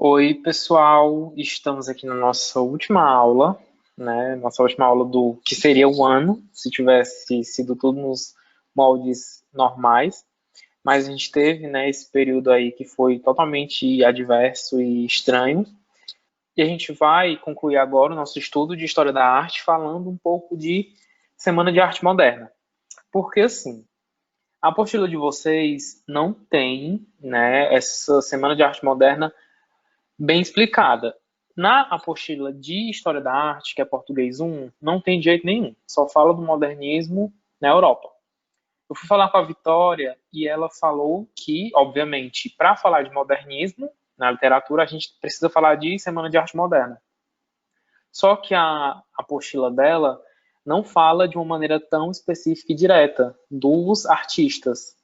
Oi, pessoal. Estamos aqui na nossa última aula, né? Nossa última aula do que seria o ano, se tivesse sido tudo nos moldes normais. Mas a gente teve, né, esse período aí que foi totalmente adverso e estranho. E a gente vai concluir agora o nosso estudo de História da Arte falando um pouco de Semana de Arte Moderna. Porque, assim, a apostila de vocês não tem, né, essa Semana de Arte Moderna bem explicada. Na apostila de História da Arte, que é português 1, não tem de jeito nenhum. Só fala do modernismo na Europa. Eu fui falar com a Vitória e ela falou que, obviamente, para falar de modernismo na literatura, a gente precisa falar de Semana de Arte Moderna. Só que a apostila dela não fala de uma maneira tão específica e direta dos artistas.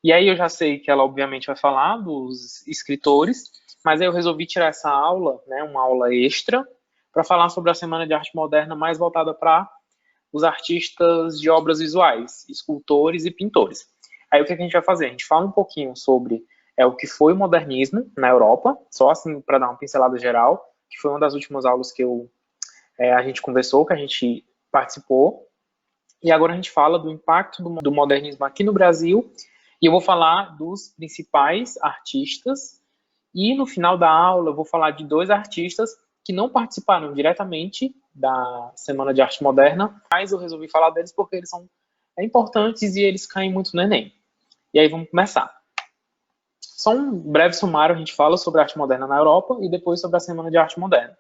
E aí eu já sei que ela obviamente vai falar dos escritores, mas aí eu resolvi tirar essa aula, né, uma aula extra, para falar sobre a Semana de Arte Moderna mais voltada para os artistas de obras visuais, escultores e pintores. Aí o que a gente vai fazer? A gente fala um pouquinho sobre o que foi o modernismo na Europa, só assim para dar uma pincelada geral, que foi uma das últimas aulas que a gente conversou, que a gente participou. E agora a gente fala do impacto do modernismo aqui no Brasil e eu vou falar dos principais artistas. E no final da aula eu vou falar de dois artistas que não participaram diretamente da Semana de Arte Moderna, mas eu resolvi falar deles porque eles são importantes e eles caem muito no Enem. E aí vamos começar. Só um breve sumário, a gente fala sobre a arte moderna na Europa e depois sobre a Semana de Arte Moderna.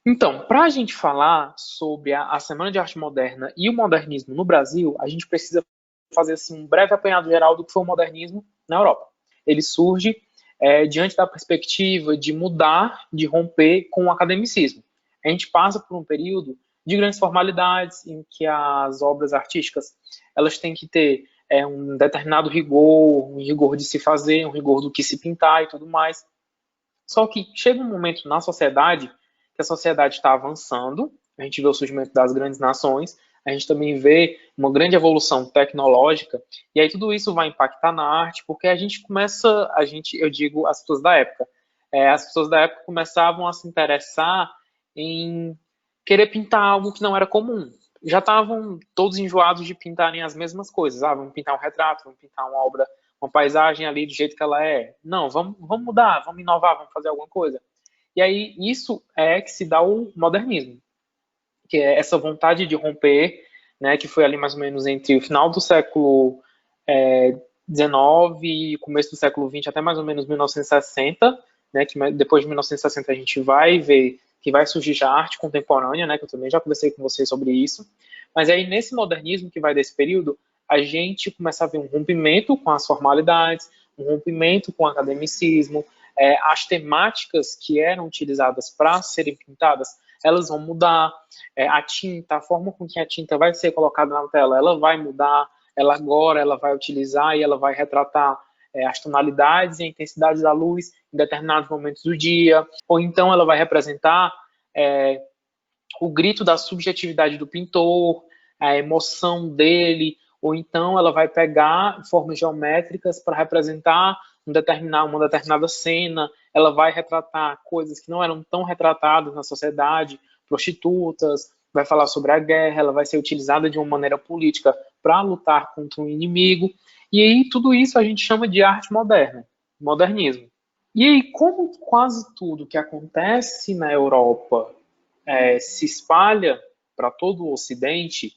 Então, para a gente falar sobre a Semana de Arte Moderna e o modernismo no Brasil, a gente precisa fazer assim, um breve apanhado geral do que foi o modernismo na Europa. Ele surge diante da perspectiva de mudar, de romper com o academicismo. A gente passa por um período de grandes formalidades em que as obras artísticas elas têm que ter um determinado rigor, um rigor de se fazer, um rigor do que se pintar e tudo mais. Só que chega um momento na sociedade que a sociedade está avançando, a gente vê o surgimento das grandes nações, a gente também vê uma grande evolução tecnológica, e aí tudo isso vai impactar na arte, porque a gente começa, eu digo, as pessoas da época, as pessoas da época começavam a se interessar em querer pintar algo que não era comum. Já estavam todos enjoados de pintarem as mesmas coisas. Ah, vamos pintar um retrato, vamos pintar uma obra, uma paisagem ali do jeito que ela é. Não, vamos mudar, vamos inovar, vamos fazer alguma coisa. E aí isso é que se dá o modernismo, que é essa vontade de romper, né, que foi ali mais ou menos entre o final do século XIX e o começo do século XX até mais ou menos 1960, né, que depois de 1960 a gente vai ver que vai surgir já a arte contemporânea, né, que eu também já conversei com vocês sobre isso. Mas aí nesse modernismo que vai desse período, a gente começa a ver um rompimento com as formalidades, um rompimento com o academicismo, as temáticas que eram utilizadas para serem pintadas, elas vão mudar, a tinta, a forma com que a tinta vai ser colocada na tela, ela vai mudar, ela vai utilizar e ela vai retratar as tonalidades e a intensidade da luz em determinados momentos do dia, ou então ela vai representar o grito da subjetividade do pintor, a emoção dele, ou então ela vai pegar formas geométricas para representar uma determinada cena, ela vai retratar coisas que não eram tão retratadas na sociedade, prostitutas, vai falar sobre a guerra, ela vai ser utilizada de uma maneira política para lutar contra um inimigo, e aí tudo isso a gente chama de arte moderna, modernismo. E aí, como quase tudo que acontece na Europa se espalha para todo o Ocidente,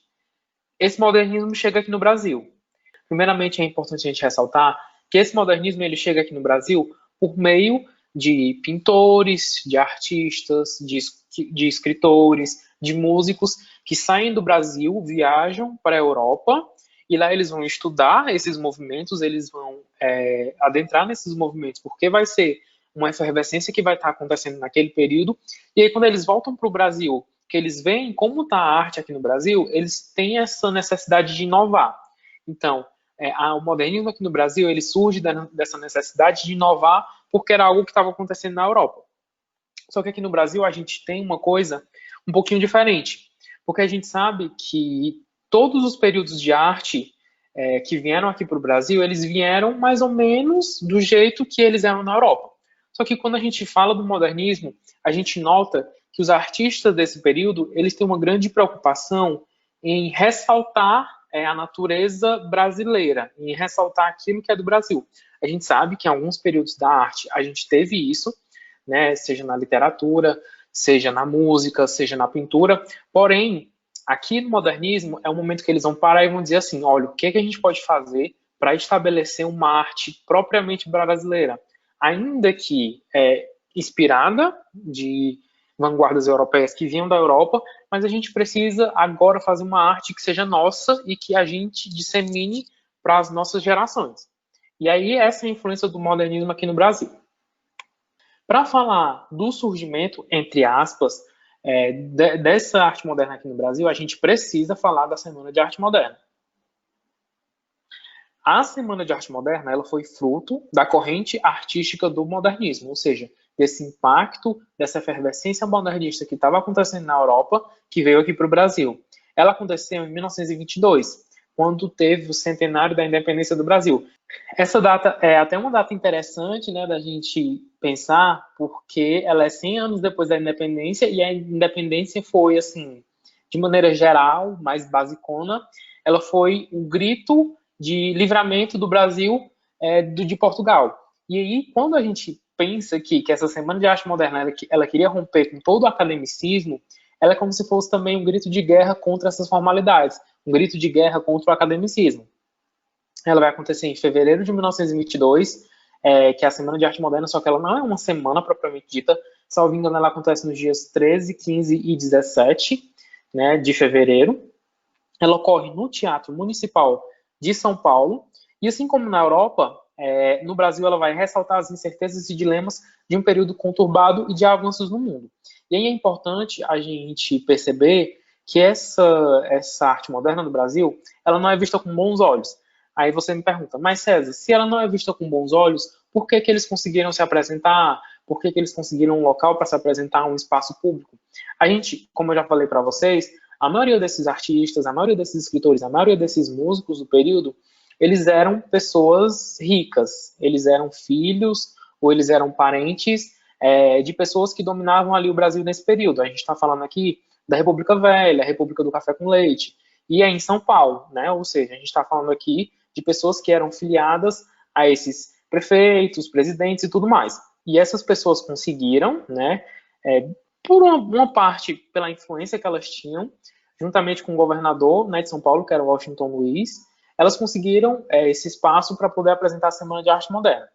esse modernismo chega aqui no Brasil. Primeiramente, é importante a gente ressaltar que esse modernismo ele chega aqui no Brasil por meio de pintores, de artistas, de escritores, de músicos que saem do Brasil, viajam para a Europa e lá eles vão estudar esses movimentos, eles vão adentrar nesses movimentos, porque vai ser uma efervescência que vai estar acontecendo naquele período. E aí, quando eles voltam para o Brasil, que eles veem como está a arte aqui no Brasil, eles têm essa necessidade de inovar. Então, o modernismo aqui no Brasil ele surge dessa necessidade de inovar porque era algo que estava acontecendo na Europa. Só que aqui no Brasil a gente tem uma coisa um pouquinho diferente, porque a gente sabe que todos os períodos de arte que vieram aqui para o Brasil, eles vieram mais ou menos do jeito que eles eram na Europa. Só que quando a gente fala do modernismo, a gente nota que os artistas desse período, eles têm uma grande preocupação em ressaltar a natureza brasileira, em ressaltar aquilo que é do Brasil. A gente sabe que em alguns períodos da arte a gente teve isso, né, seja na literatura, seja na música, seja na pintura, porém, aqui no modernismo é um momento que eles vão parar e vão dizer assim, olha, o que, que a gente pode fazer para estabelecer uma arte propriamente brasileira, ainda que inspirada de vanguardas europeias que vinham da Europa, mas a gente precisa agora fazer uma arte que seja nossa e que a gente dissemine para as nossas gerações. E aí essa é a influência do modernismo aqui no Brasil. Para falar do surgimento, entre aspas, dessa arte moderna aqui no Brasil, a gente precisa falar da Semana de Arte Moderna. A Semana de Arte Moderna ela foi fruto da corrente artística do modernismo, ou seja, desse impacto, dessa efervescência modernista que estava acontecendo na Europa, que veio aqui para o Brasil. Ela aconteceu em 1922, quando teve o centenário da independência do Brasil. Essa data é até uma data interessante, né, da gente pensar, porque ela é 100 anos depois da independência, e a independência foi, assim, de maneira geral, mais basicona, ela foi o grito de livramento do Brasil de Portugal. E aí, quando a gente pensa que essa Semana de Arte Moderna ela queria romper com todo o academicismo, ela é como se fosse também um grito de guerra contra essas formalidades, um grito de guerra contra o academicismo. Ela vai acontecer em fevereiro de 1922, que é a Semana de Arte Moderna, só que ela não é uma semana propriamente dita, salvo engano, ela acontece nos dias 13, 15 e 17, né, de fevereiro. Ela ocorre no Teatro Municipal de São Paulo, e assim como na Europa, no Brasil ela vai ressaltar as incertezas e dilemas de um período conturbado e de avanços no mundo. E aí é importante a gente perceber que essa arte moderna no Brasil, ela não é vista com bons olhos. Aí você me pergunta, mas César, se ela não é vista com bons olhos, por que eles conseguiram se apresentar? Por que eles conseguiram um local para se apresentar, um espaço público? A gente, como eu já falei para vocês, a maioria desses artistas, a maioria desses escritores, a maioria desses músicos do período, eles eram pessoas ricas, eles eram filhos ou eles eram parentes de pessoas que dominavam ali o Brasil nesse período. A gente está falando aqui da República Velha, a República do Café com Leite, e é em São Paulo, né? Ou seja, a gente está falando aqui de pessoas que eram filiadas a esses prefeitos, presidentes e tudo mais. E essas pessoas conseguiram, né, por uma parte pela influência que elas tinham, juntamente com o governador, né, de São Paulo, que era o Washington Luiz, elas conseguiram esse espaço para poder apresentar a Semana de Arte Moderna.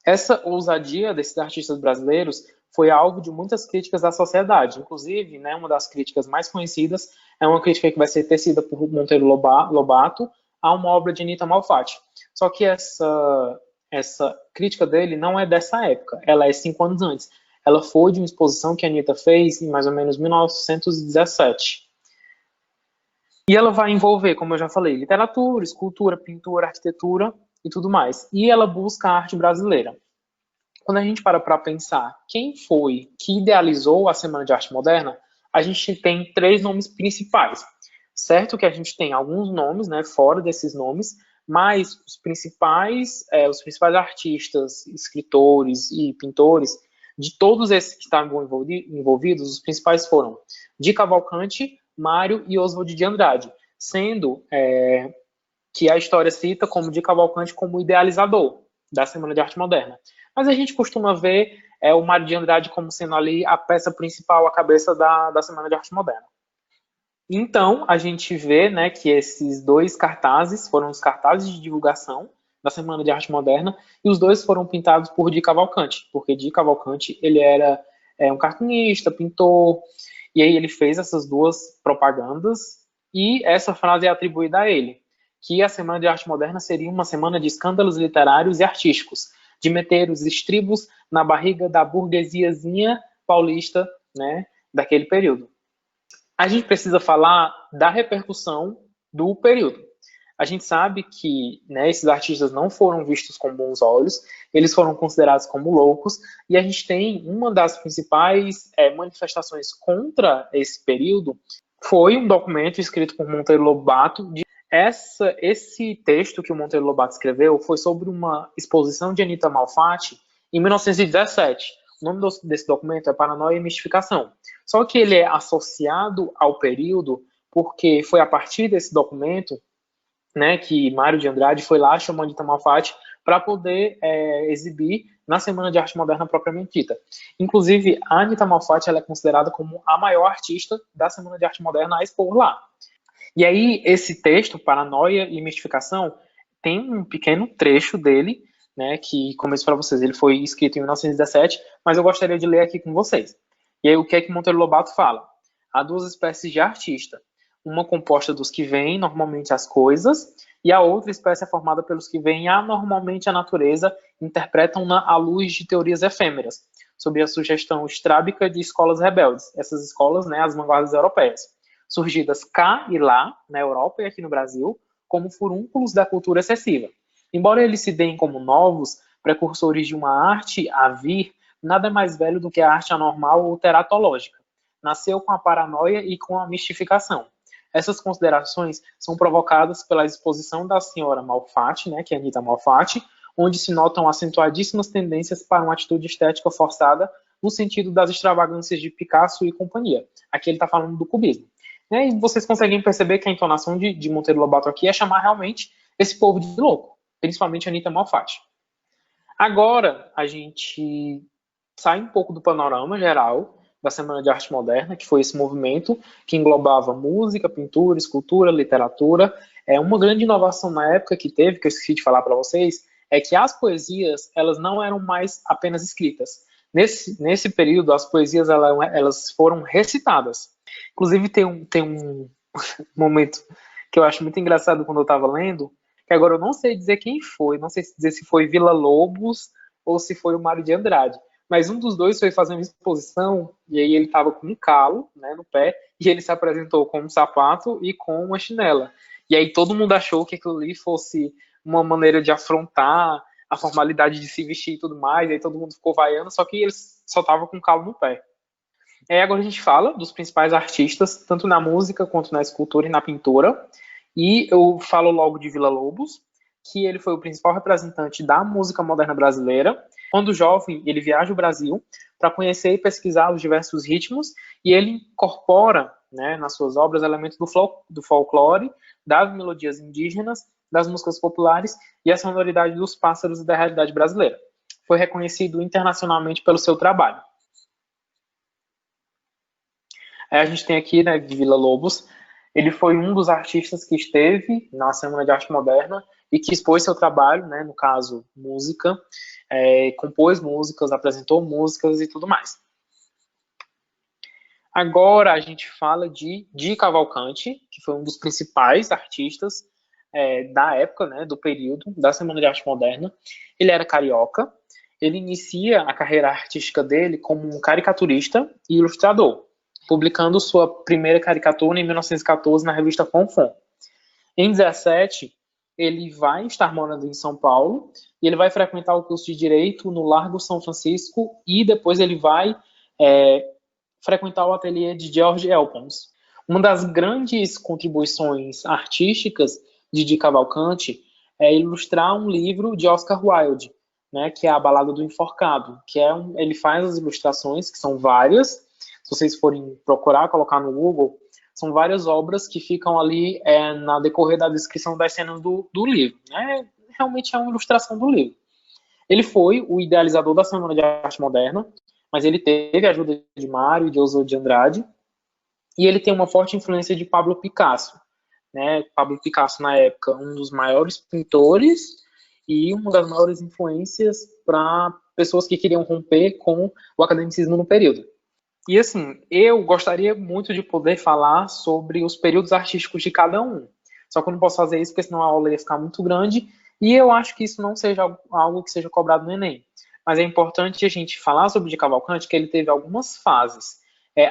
Essa ousadia desses artistas brasileiros foi alvo de muitas críticas da sociedade. Inclusive, né, uma das críticas mais conhecidas é uma crítica que vai ser tecida por Monteiro Lobato a uma obra de Anita Malfatti. Só que essa crítica dele não é dessa época, ela é 5 anos antes. Ela foi de uma exposição que a Anita fez em mais ou menos 1917. E ela vai envolver, como eu já falei, literatura, escultura, pintura, arquitetura e tudo mais. E ela busca a arte brasileira. Quando a gente para pensar quem foi que idealizou a Semana de Arte Moderna, a gente tem 3 nomes principais. Certo que a gente tem alguns nomes, né, fora desses nomes, mas os principais artistas, escritores e pintores, de todos esses que estavam envolvidos, os principais foram Di Cavalcanti, Mário e Oswald de Andrade, sendo que a história cita como Di Cavalcanti como idealizador da Semana de Arte Moderna. Mas a gente costuma ver o Mário de Andrade como sendo ali a peça principal, a cabeça da Semana de Arte Moderna. Então, a gente vê, né, que esses 2 cartazes foram os cartazes de divulgação da Semana de Arte Moderna, e os 2 foram pintados por Di Cavalcanti, porque Di Cavalcanti ele era um cartunista, pintor, e aí ele fez essas 2 propagandas, e essa frase é atribuída a ele, que a Semana de Arte Moderna seria uma semana de escândalos literários e artísticos, de meter os estribos na barriga da burguesiazinha paulista, né, daquele período. A gente precisa falar da repercussão do período. A gente sabe que, né, esses artistas não foram vistos com bons olhos, eles foram considerados como loucos, e a gente tem uma das principais manifestações contra esse período, foi um documento escrito por Monteiro Lobato, Esse texto que o Monteiro Lobato escreveu foi sobre uma exposição de Anita Malfatti em 1917. O nome desse documento é Paranoia e Mistificação. Só que ele é associado ao período porque foi a partir desse documento, né, que Mário de Andrade foi lá, chamou Anita Malfatti para poder exibir na Semana de Arte Moderna propriamente dita. Inclusive, a Anita Malfatti ela é considerada como a maior artista da Semana de Arte Moderna a expor lá. E aí, esse texto, Paranoia e Mistificação, tem um pequeno trecho dele, né, que, como eu disse para vocês, ele foi escrito em 1917, mas eu gostaria de ler aqui com vocês. E aí, o que é que Monteiro Lobato fala? Há duas espécies de artista. Uma composta dos que veem normalmente as coisas, e a outra espécie é formada pelos que veem anormalmente a natureza, interpretam-na à luz de teorias efêmeras, sob a sugestão estrábica de escolas rebeldes. Essas escolas, né, as vanguardas europeias, surgidas cá e lá, na Europa e aqui no Brasil, como furúnculos da cultura excessiva. Embora eles se deem como novos, precursores de uma arte a vir, nada é mais velho do que a arte anormal ou teratológica. Nasceu com a paranoia e com a mistificação. Essas considerações são provocadas pela exposição da senhora Malfatti, né, que é Anita Malfatti, onde se notam acentuadíssimas tendências para uma atitude estética forçada no sentido das extravagâncias de Picasso e companhia. Aqui ele está falando do cubismo. E vocês conseguem perceber que a entonação de Monteiro Lobato aqui é chamar realmente esse povo de louco, principalmente a Anita Malfatti. Agora, a gente sai um pouco do panorama geral da Semana de Arte Moderna, que foi esse movimento que englobava música, pintura, escultura, literatura. Uma grande inovação na época que teve, que eu esqueci de falar para vocês, é que as poesias elas não eram mais apenas escritas. Nesse período, as poesias elas foram recitadas. Inclusive, tem um momento que eu acho muito engraçado quando eu estava lendo, que agora eu não sei dizer quem foi, não sei dizer se foi Villa-Lobos ou se foi o Mário de Andrade, mas um dos dois foi fazer uma exposição e aí ele estava com um calo, né, no pé e ele se apresentou com um sapato e com uma chinela. E aí todo mundo achou que aquilo ali fosse uma maneira de afrontar a formalidade de se vestir e tudo mais, e aí todo mundo ficou vaiando, só que ele só estava com um calo no pé. Agora a gente fala dos principais artistas, tanto na música quanto na escultura e na pintura. E eu falo logo de Villa-Lobos, que ele foi o principal representante da música moderna brasileira. Quando jovem, ele viaja o Brasil para conhecer e pesquisar os diversos ritmos, e ele incorpora, né, nas suas obras elementos do folclore, das melodias indígenas, das músicas populares e a sonoridade dos pássaros e da realidade brasileira. Foi reconhecido internacionalmente pelo seu trabalho. A gente tem aqui, né, de Villa-Lobos, ele foi um dos artistas que esteve na Semana de Arte Moderna e que expôs seu trabalho, né, no caso, música, compôs músicas, apresentou músicas e tudo mais. Agora a gente fala de Cavalcante, que foi um dos principais artistas da época, né, do período da Semana de Arte Moderna. Ele era carioca, ele inicia a carreira artística dele como um caricaturista e ilustrador, publicando sua primeira caricatura em 1914 na revista Fonfon. Em 17, ele vai estar morando em São Paulo e ele vai frequentar o curso de Direito no Largo São Francisco e depois ele vai frequentar o ateliê de George Elpons. Uma das grandes contribuições artísticas de Di Cavalcanti é ilustrar um livro de Oscar Wilde, né, que é A Balada do Enforcado, que ele faz as ilustrações, que são várias. Se vocês forem procurar, colocar no Google, são várias obras que ficam ali na decorrer da descrição das cenas do livro. Né? Realmente é uma ilustração do livro. Ele foi o idealizador da Semana de Arte Moderna, mas ele teve a ajuda de Mário e de Oswald de Andrade, e ele tem uma forte influência de Pablo Picasso. Né? Pablo Picasso, na época, um dos maiores pintores e uma das maiores influências para pessoas que queriam romper com o academicismo no período. E assim, eu gostaria muito de poder falar sobre os períodos artísticos de cada um. Só que eu não posso fazer isso, porque senão a aula ia ficar muito grande, e eu acho que isso não seja algo que seja cobrado no Enem. Mas é importante a gente falar sobre Di Cavalcanti, que ele teve algumas fases.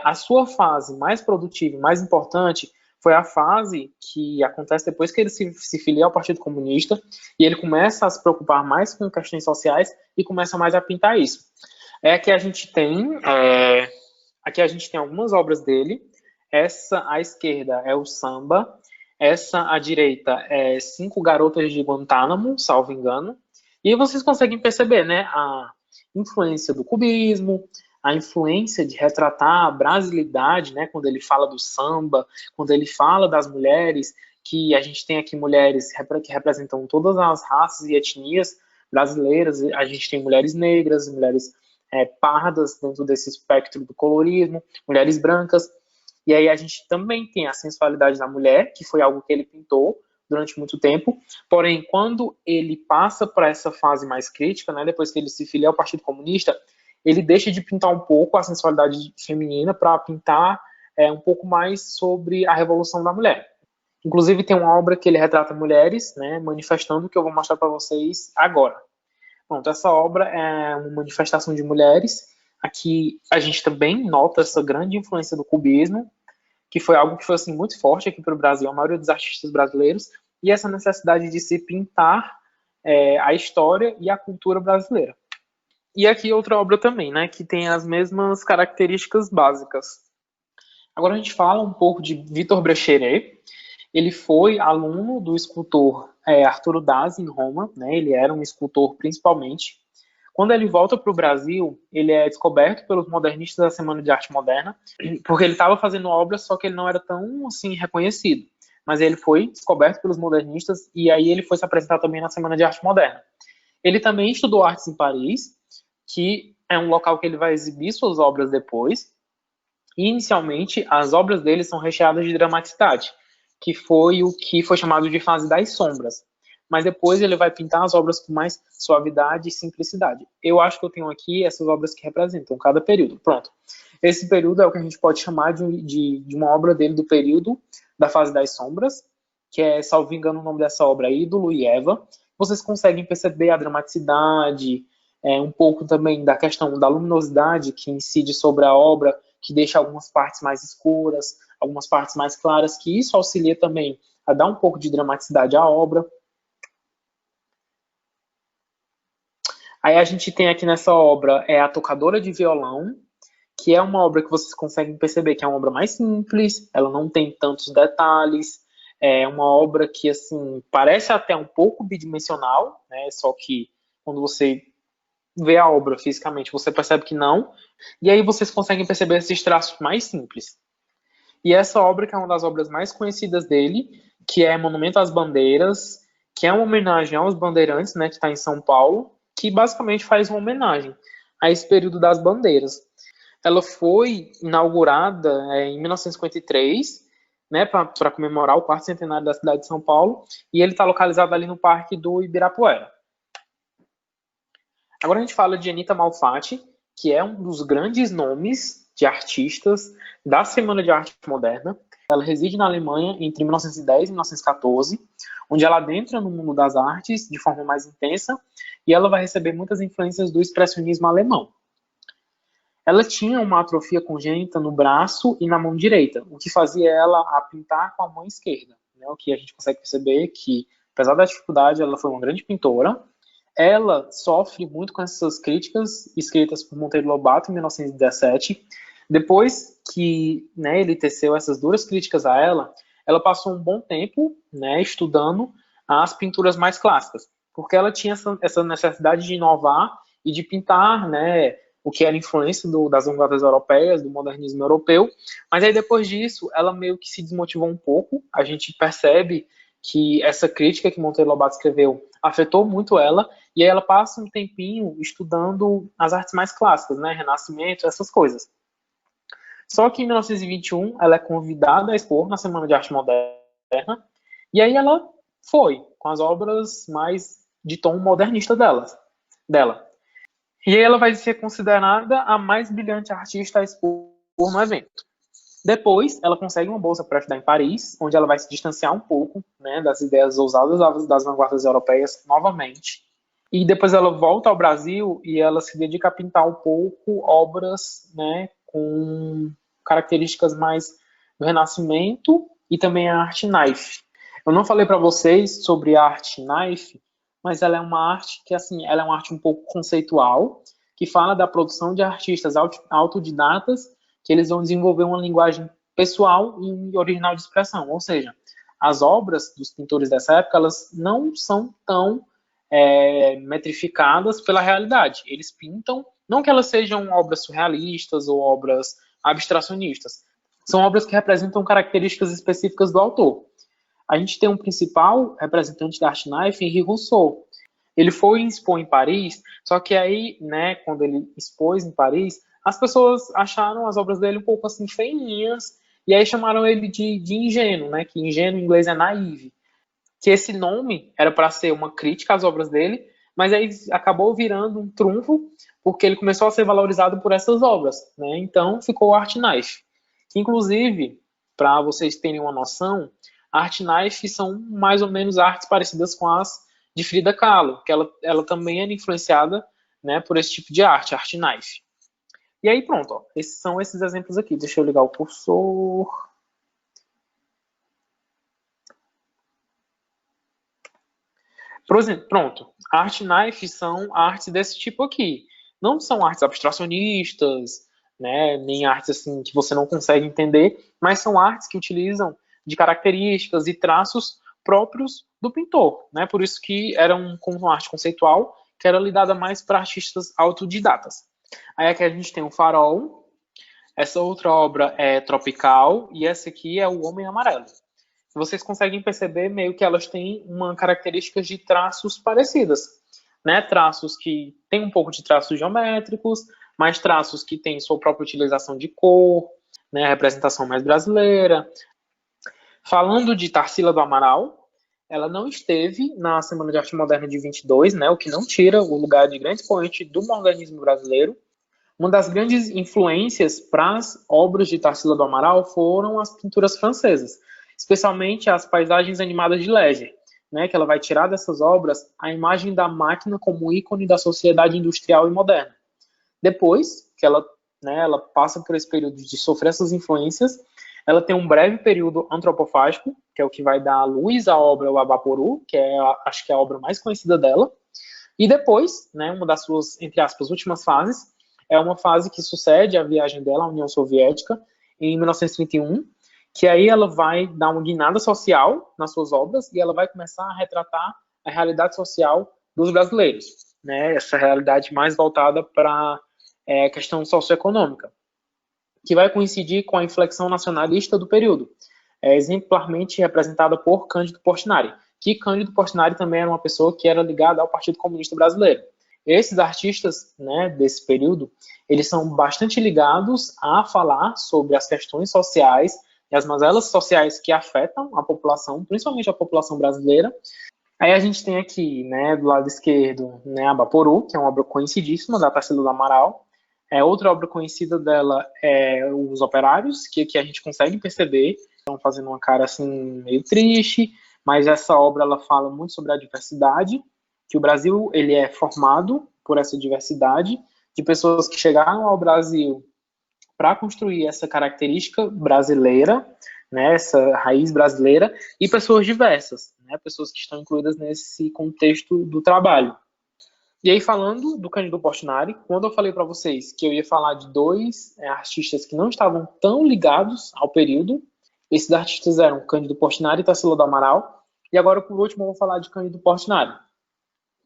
A sua fase mais produtiva e mais importante foi a fase que acontece depois que ele se filia ao Partido Comunista, e ele começa a se preocupar mais com questões sociais e começa mais a pintar isso. Aqui a gente tem algumas obras dele. Essa à esquerda é o samba, Essa à direita é Cinco Garotas de Guantánamo, salvo engano. E aí vocês conseguem perceber, né, a influência do cubismo, a influência de retratar a brasilidade, né, quando ele fala do samba, quando ele fala das mulheres, que a gente tem aqui mulheres que representam todas as raças e etnias brasileiras, a gente tem mulheres negras, mulheres pardas dentro desse espectro do colorismo, mulheres brancas, e aí a gente também tem a sensualidade da mulher, que foi algo que ele pintou durante muito tempo, porém, quando ele passa para essa fase mais crítica, né, depois que ele se filia ao Partido Comunista, ele deixa de pintar um pouco a sensualidade feminina para pintar um pouco mais sobre a revolução da mulher. Inclusive, tem uma obra que ele retrata mulheres, né, manifestando, que eu vou mostrar para vocês agora. Pronto, essa obra é uma manifestação de mulheres. Aqui a gente também nota essa grande influência do cubismo, que foi algo que foi assim, muito forte aqui para o Brasil, a maioria dos artistas brasileiros, e essa necessidade de se pintar a história e a cultura brasileira. E aqui outra obra também, né, que tem as mesmas características básicas. Agora a gente fala um pouco de Victor Brecheret. Ele foi aluno do escultor Arturo Daz em Roma, né, ele era um escultor principalmente. Quando ele volta para o Brasil, ele é descoberto pelos modernistas da Semana de Arte Moderna, porque ele estava fazendo obras, só que ele não era tão assim reconhecido. Mas ele foi descoberto pelos modernistas e aí ele foi se apresentar também na Semana de Arte Moderna. Ele também estudou artes em Paris, que é um local que ele vai exibir suas obras depois. E, inicialmente, as obras dele são recheadas de dramaticidade, que foi o que foi chamado de fase das sombras. Mas depois ele vai pintar as obras com mais suavidade e simplicidade. Eu acho que eu tenho aqui essas obras que representam cada período. Pronto. Esse período é o que a gente pode chamar de uma obra dele do período da fase das sombras, que é, salvo engano, o nome dessa obra é Ídolo e Eva. Vocês conseguem perceber a dramaticidade, um pouco também da questão da luminosidade que incide sobre a obra, que deixa algumas partes mais escuras, algumas partes mais claras, que isso auxilia também a dar um pouco de dramaticidade à obra. Aí a gente tem aqui nessa obra A Tocadora de Violão, que é uma obra que vocês conseguem perceber que é uma obra mais simples, ela não tem tantos detalhes, é uma obra que, assim, parece até um pouco bidimensional, né? Só que quando você vê a obra fisicamente, você percebe que não, e aí vocês conseguem perceber esses traços mais simples. E essa obra, que é uma das obras mais conhecidas dele, que é Monumento às Bandeiras, que é uma homenagem aos bandeirantes, né, que está em São Paulo, que basicamente faz uma homenagem a esse período das bandeiras. Ela foi inaugurada em 1953, né, para comemorar o quarto centenário da cidade de São Paulo, e ele está localizado ali no Parque do Ibirapuera. Agora a gente fala de Anita Malfatti, que é um dos grandes nomes de artistas da Semana de Arte Moderna. Ela reside na Alemanha entre 1910 e 1914, onde ela adentra no mundo das artes de forma mais intensa e ela vai receber muitas influências do expressionismo alemão. Ela tinha uma atrofia congênita no braço e na mão direita, o que fazia ela a pintar com a mão esquerda. Né? O que a gente consegue perceber que, apesar da dificuldade, ela foi uma grande pintora. Ela sofre muito com essas críticas escritas por Monteiro Lobato em 1917. Depois que, né, ele teceu essas duras críticas a ela, ela passou um bom tempo, né, estudando as pinturas mais clássicas, porque ela tinha essa necessidade de inovar e de pintar, né, o que era influência das vanguardas europeias, do modernismo europeu. Mas aí depois disso, ela meio que se desmotivou um pouco. A gente percebe que essa crítica que Monteiro Lobato escreveu afetou muito ela, e aí ela passa um tempinho estudando as artes mais clássicas, né, Renascimento, essas coisas. Só que em 1921 ela é convidada a expor na Semana de Arte Moderna, e aí ela foi, com as obras mais de tom modernista dela. E aí ela vai ser considerada a mais brilhante artista a expor no evento. Depois, ela consegue uma bolsa para estudar em Paris, onde ela vai se distanciar um pouco, né, das ideias ousadas das vanguardas europeias novamente. E depois ela volta ao Brasil e ela se dedica a pintar um pouco obras, né, com características mais do Renascimento e também a arte knife. Eu não falei para vocês sobre a arte knife, mas ela é uma arte que, assim, ela é uma arte um pouco conceitual, que fala da produção de artistas autodidatas, que eles vão desenvolver uma linguagem pessoal e original de expressão, ou seja, as obras dos pintores dessa época, elas não são tão metrificadas pela realidade. Eles pintam, não que elas sejam obras surrealistas ou obras abstracionistas, são obras que representam características específicas do autor. A gente tem um principal representante da Art Knife, Henri Rousseau. Ele foi expor em Paris, só que aí, né, quando ele expôs em Paris, as pessoas acharam as obras dele um pouco assim feinhas, e aí chamaram ele de ingênuo, né, que ingênuo em inglês é naive, que esse nome era para ser uma crítica às obras dele, mas aí acabou virando um trunfo, porque ele começou a ser valorizado por essas obras, né, então ficou Art Knife. Inclusive, para vocês terem uma noção, Art Knife são mais ou menos artes parecidas com as de Frida Kahlo, que ela também era influenciada, né, por esse tipo de arte, Art Knife. E aí pronto, ó, esses são esses exemplos aqui. Deixa eu ligar o cursor. Pronto, Art Knife são artes desse tipo aqui. Não são artes abstracionistas, né, nem artes assim que você não consegue entender, mas são artes que utilizam de características e traços próprios do pintor, né? Por isso que era uma arte conceitual que era lidada mais para artistas autodidatas. Aí aqui a gente tem o Farol, essa outra obra é Tropical e essa aqui é o Homem Amarelo. Vocês conseguem perceber meio que elas têm uma característica de traços parecidas, né? Traços que têm um pouco de traços geométricos, mas traços que têm sua própria utilização de cor, né? Representação mais brasileira. Falando de Tarsila do Amaral, ela não esteve na Semana de Arte Moderna de 22, né? O que não tira o lugar de grande expoente do modernismo brasileiro. Uma das grandes influências para as obras de Tarsila do Amaral foram as pinturas francesas, especialmente as paisagens animadas de Leger, né, que ela vai tirar dessas obras a imagem da máquina como ícone da sociedade industrial e moderna. Depois que ela passa por esse período de sofrer essas influências, ela tem um breve período antropofágico, que é o que vai dar à luz à obra O Abaporu, que é, acho que é a obra mais conhecida dela, e depois, né, uma das suas, entre aspas, últimas fases, é uma fase que sucede a viagem dela à União Soviética, em 1931, que aí ela vai dar uma guinada social nas suas obras e ela vai começar a retratar a realidade social dos brasileiros, né? Essa realidade mais voltada para a questão socioeconômica, que vai coincidir com a inflexão nacionalista do período, exemplarmente representada por Cândido Portinari, que Cândido Portinari também era uma pessoa que era ligada ao Partido Comunista Brasileiro. Esses artistas, né, desse período, eles são bastante ligados a falar sobre as questões sociais e as mazelas sociais que afetam a população, principalmente a população brasileira. Aí a gente tem aqui, né, do lado esquerdo, né, a Abaporu, que é uma obra conhecidíssima da Tarsila do Amaral. Outra obra conhecida dela é Os Operários, que aqui a gente consegue perceber, estão fazendo uma cara assim meio triste, mas essa obra ela fala muito sobre a diversidade, que o Brasil ele é formado por essa diversidade de pessoas que chegaram ao Brasil para construir essa característica brasileira, né, essa raiz brasileira, e pessoas diversas, né, pessoas que estão incluídas nesse contexto do trabalho. E aí, falando do Cândido Portinari, quando eu falei para vocês que eu ia falar de dois artistas que não estavam tão ligados ao período, esses artistas eram Cândido Portinari e Tarsila do Amaral, e agora, por último, eu vou falar de Cândido Portinari,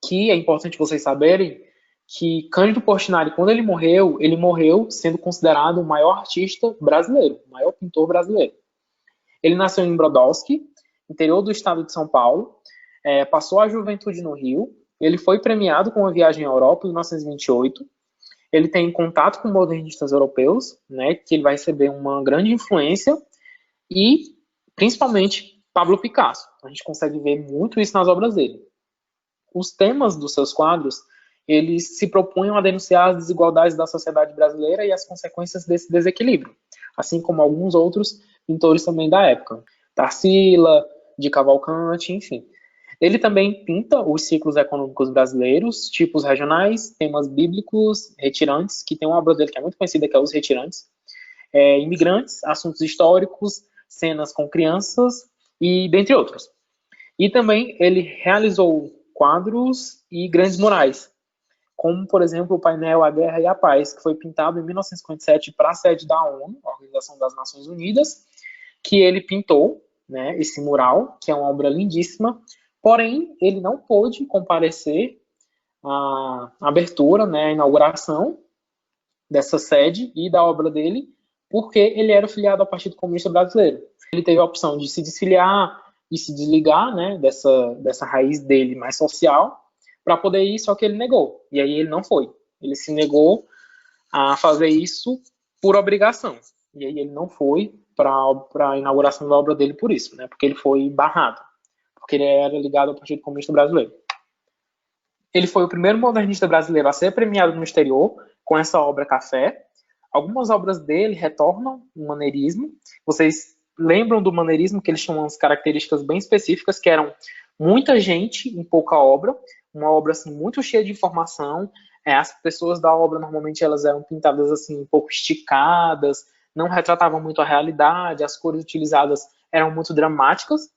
que é importante vocês saberem que Cândido Portinari, quando ele morreu sendo considerado o maior artista brasileiro, o maior pintor brasileiro. Ele nasceu em Brodowski, interior do estado de São Paulo, passou a juventude no Rio, ele foi premiado com uma viagem à Europa em 1928, ele tem contato com modernistas europeus, né, que ele vai receber uma grande influência, e principalmente Pablo Picasso. A gente consegue ver muito isso nas obras dele. Os temas dos seus quadros, eles se propunham a denunciar as desigualdades da sociedade brasileira e as consequências desse desequilíbrio, assim como alguns outros pintores também da época. Tarsila, de Cavalcante, enfim. Ele também pinta os ciclos econômicos brasileiros, tipos regionais, temas bíblicos, retirantes, que tem uma obra dele que é muito conhecida, que é Os Retirantes, imigrantes, assuntos históricos, cenas com crianças, e dentre outros. E também ele realizou quadros e grandes murais, como, por exemplo, o painel A Guerra e a Paz, que foi pintado em 1957 para a sede da ONU, a Organização das Nações Unidas, que ele pintou, né, esse mural, que é uma obra lindíssima, porém, ele não pôde comparecer à abertura, né, à inauguração dessa sede e da obra dele, porque ele era filiado ao Partido Comunista Brasileiro. Ele teve a opção de se desfiliar e se desligar, né, dessa raiz dele mais social, para poder ir, só que ele negou. E aí ele não foi. Ele se negou a fazer isso por obrigação. E aí ele não foi para a inauguração da obra dele por isso, né, porque ele foi barrado, porque ele era ligado ao Partido Comunista Brasileiro. Ele foi o primeiro modernista brasileiro a ser premiado no exterior com essa obra Café. Algumas obras dele retornam o maneirismo. Vocês lembram do maneirismo, que eles tinham umas características bem específicas, que eram muita gente em pouca obra, uma obra assim, muito cheia de informação. As pessoas da obra, normalmente, elas eram pintadas assim, um pouco esticadas, não retratavam muito a realidade, as cores utilizadas eram muito dramáticas.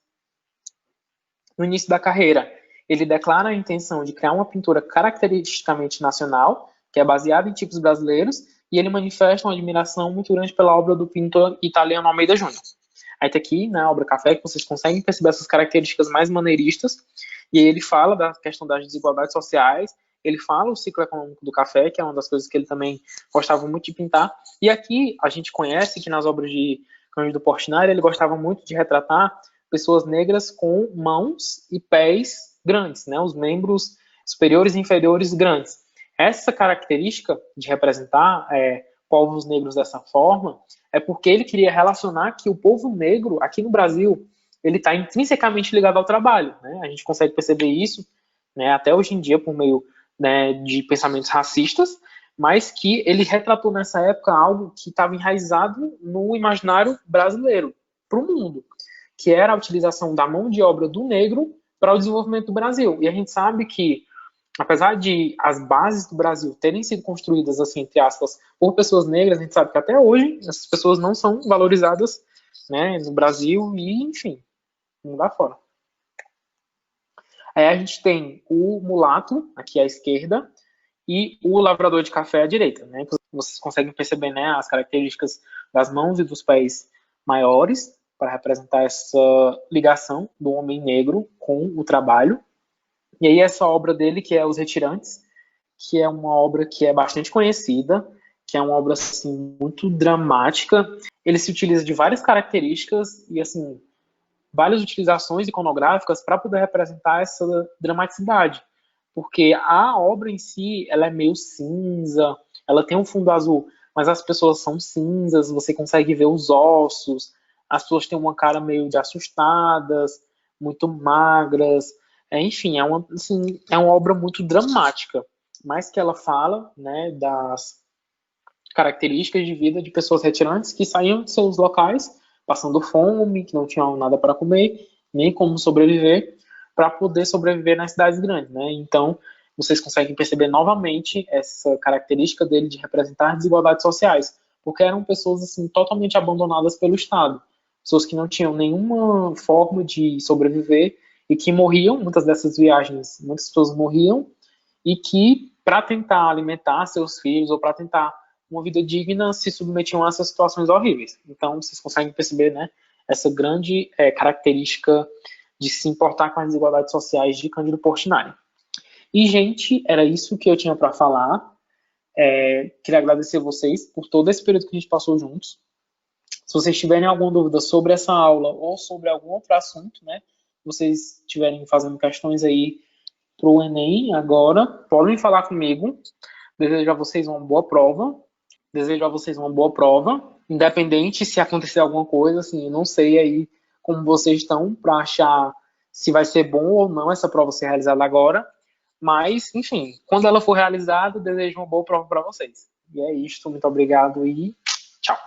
No início da carreira, ele declara a intenção de criar uma pintura caracteristicamente nacional, que é baseada em tipos brasileiros, e ele manifesta uma admiração muito grande pela obra do pintor italiano Almeida Júnior. Aí tem aqui, na obra Café, que vocês conseguem perceber essas características mais maneiristas, e aí ele fala da questão das desigualdades sociais, ele fala o ciclo econômico do café, que é uma das coisas que ele também gostava muito de pintar, e aqui a gente conhece que nas obras de Cândido Portinari ele gostava muito de retratar pessoas negras com mãos e pés grandes, né? Os membros superiores e inferiores grandes. Essa característica de representar povos negros dessa forma é porque ele queria relacionar que o povo negro, aqui no Brasil, ele está intrinsecamente ligado ao trabalho, né? A gente consegue perceber isso, né, até hoje em dia por meio, né, de pensamentos racistas, mas que ele retratou nessa época algo que estava enraizado no imaginário brasileiro, para o mundo, que era a utilização da mão de obra do negro para o desenvolvimento do Brasil. E a gente sabe que, apesar de as bases do Brasil terem sido construídas, assim, entre aspas, por pessoas negras, a gente sabe que até hoje essas pessoas não são valorizadas, né, no Brasil e, enfim, no mundo afora. Aí a gente tem o mulato, aqui à esquerda, e o lavrador de café à direita, né? Vocês conseguem perceber, né, as características das mãos e dos pés maiores, para representar essa ligação do homem negro com o trabalho. E aí essa obra dele, que é Os Retirantes, que é uma obra que é bastante conhecida, que é uma obra assim, muito dramática. Ele se utiliza de várias características e assim, várias utilizações iconográficas para poder representar essa dramaticidade. Porque a obra em si, ela é meio cinza, ela tem um fundo azul, mas as pessoas são cinzas, você consegue ver os ossos, as pessoas têm uma cara meio de assustadas, muito magras, enfim, assim, é uma obra muito dramática, mas que ela fala, né, das características de vida de pessoas retirantes que saíam de seus locais, passando fome, que não tinham nada para comer, nem como sobreviver, para poder sobreviver nas cidades grandes, né? Então, vocês conseguem perceber novamente essa característica dele de representar desigualdades sociais, porque eram pessoas assim totalmente abandonadas pelo Estado, pessoas que não tinham nenhuma forma de sobreviver e que morriam, muitas dessas viagens, muitas pessoas morriam e que para tentar alimentar seus filhos ou para tentar uma vida digna se submetiam a essas situações horríveis. Então, vocês conseguem perceber, né, essa grande característica de se importar com as desigualdades sociais de Cândido Portinari. E, gente, era isso que eu tinha para falar. Queria agradecer vocês por todo esse período que a gente passou juntos. Se vocês tiverem alguma dúvida sobre essa aula ou sobre algum outro assunto, né, vocês estiverem fazendo questões aí para o Enem agora, podem falar comigo. Desejo a vocês uma boa prova. Desejo a vocês uma boa prova, independente se acontecer alguma coisa, assim, eu não sei aí como vocês estão para achar se vai ser bom ou não essa prova ser realizada agora, mas, enfim, quando ela for realizada, desejo uma boa prova para vocês. E é isto, muito obrigado e tchau.